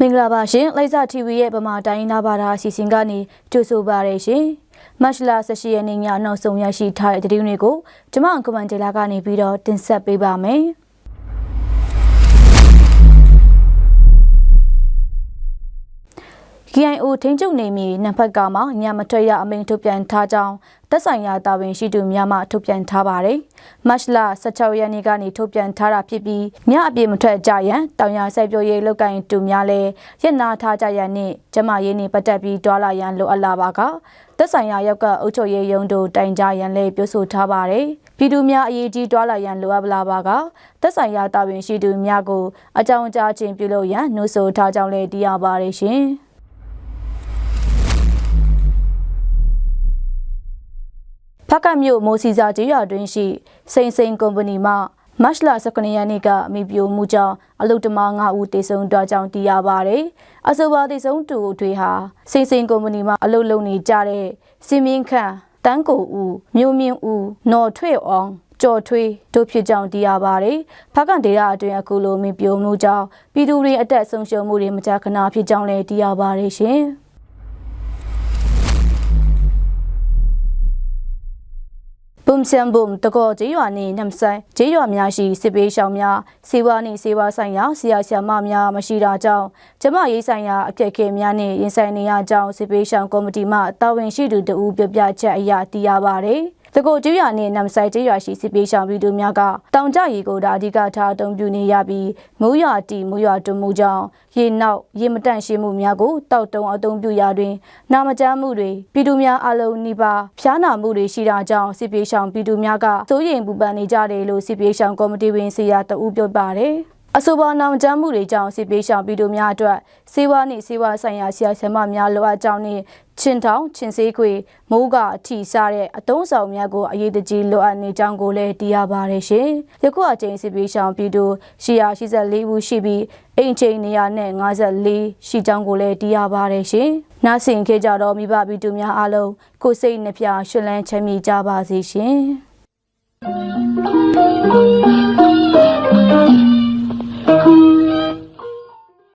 မင်္ဂလာပါရှင်လိုက်စာ TV ရဲ့ဗမာတိုင်းနာဘာသာအစီအစဉ်ကနေကြိုဆိုပါရရှင်မတ်လ18ရက်နေ့ညနောက်ဆုံးရရှိထားတဲ့သတင်းတွေကိုကျွန်မကွန်မန်ဒေလာကနေပြီးတော့တင်ဆက်ပေးပါမယ်KIO ထိန်းချုပ်နေမီနံပါတ်ကမှညမထွက်ရအမိန့်ထုတ်ပြန်ထားကြောင်းသက်ဆိုင်ရာတာဝန်ရှိသူများမှထုတ်ပြန်ထားပါတယ်။မတ်လ16ရက်နေ့ကနေထုတ်ပြန်ထားတာဖြစ်ပြီးညအပြည့်မထွက်ကြရန်တောင်ရစိုက်ပျိုးရေးလုပ်ကိုင်သူများလည်းရက်နာထားကြရန်နှင့်ကျမရေးနေပတ်သက်ပြီးတွာလာရန်လိုအပ်လာပါကသက်ဆိုင်ရာရောက်က အုပ်ချုပ်ရေးရုံးတို့တိုင်ကြားရန်လည်းပြောဆိုထားပါတယ်။ပြည်သူများအရေးကြီးတွာလာရန်လိုအပ်လာပါကသက်ဆိုင်ရာတာဝန်ရှိသူများကိုအကြောင်းကြားခြင်းပြုလုပ်ရန်နှိုးဆော်ထားကြောင်းလည်းသိရပါတယ်ရှင်။ဖကမြို့မိုးစီစာကျေးရွာတွင်ရှိစိန်ကုမ္ပဏီမှမတ်လ19ရက်နေ့ကမိပြိုမှုကြောင့်အလုတ္တမ9ဦးတေဆုံးသွားကြောင်းသိရပါတယ်။အဆိုပါတေဆုံးသူတွေဟာစိန်ကုမ္ပဏီမှအလုလုပ်နေကြတဲ့စင်မင်းခန့်တန်းကိုဦးမြို့မြင့်ဦးနော်ထွေအောင်ကျော်ထွေးတို့ဖြစ်ကြောင်းသိရပါတယ်။ဖကန်ဒေတာအတွင်းအခုလိုမိပြိုမှုကြောင့်ပြည်သူတွေအသက်ဆုံးရှုံးမှုတွေမကြာခဏဖြစ်ကြောင်းလည်းသိရပါတယ်ရှင်။ဘုံစံဘုံတကောကျေးရွာနေနမ်ဆိုင်ကျေးရွာများရှိစစ်ပေးရှောင်များစေဝါနှင့်စေဝါဆိုင်ရာဆရာဆရာမများမရှိတာကြောင့်ကျမရေးဆိုင်ရာအခက်အခဲများနှင့်ရင်ဆိုင်နေရကြောင်းစစ်ပေးရှောင်ကော်မတီမှတာဝန်ရှိသူတဦးပြပြချက်အရသိရပါသည်တကောကျေးရွာနှင့်နမ်ဆိုင်ကျေးရွာရှိစစ်ပေးရှောင်ပြည်သူများကတောင်ကျရေကိုအဓိကထားအသုံးပြုနေရပြီးမိုးရွာတီမိုးရွာတွမှုကြောင့်ရေနောက်ရေမတန့်ရှင်းမှုများကိုတောက်တုံအသုံးပြုရာတွင်နာမကျန်းမှုတွေပြည်သူများအလုံးနှိပါဖျားနာမှုတွေရှိတာကြောင့်စစ်ပေးရှောင်ပြည်သူများကစိုးရိမ်ပူပန်နေကြတယ်လို့စစ်ပေးရှောင်ကော်မတီဝင်ဆရာတဦးပြောပါတယ်အဆိုပါနာမကျန်းမှုတွေကြောင့်စစ်ပေးရှောင်ပြည်သူများအတွက်စေဝါနှင့်စေဝါဆိုင်ရာဆရာဆရာမများလိုအပ်ကြောင်းနှင့်ချင်းထောင်ချင်းစေးခွေမိုးကအထီစားတဲ့အသုံးဆောင်များကိုအရေးတကြီးလိုအပ်နေကြောင်းကိုလည်းသိရပါတယ်ရှင်။ယခုအချိန်စစ်ပေးရှောင်ပြည်သူ184ဦးရှိပြီးအိမ်ချိန်154ရှိကြောင်းကိုလည်းသိရပါတယ်ရှင်။နားဆင်ခဲ့ကြတော့မိဘပြည်သူများအားလုံးကိုယ်စိတ်နှပြရှင်လန်းချမ်းမြေ့ကြပါစေရှင်။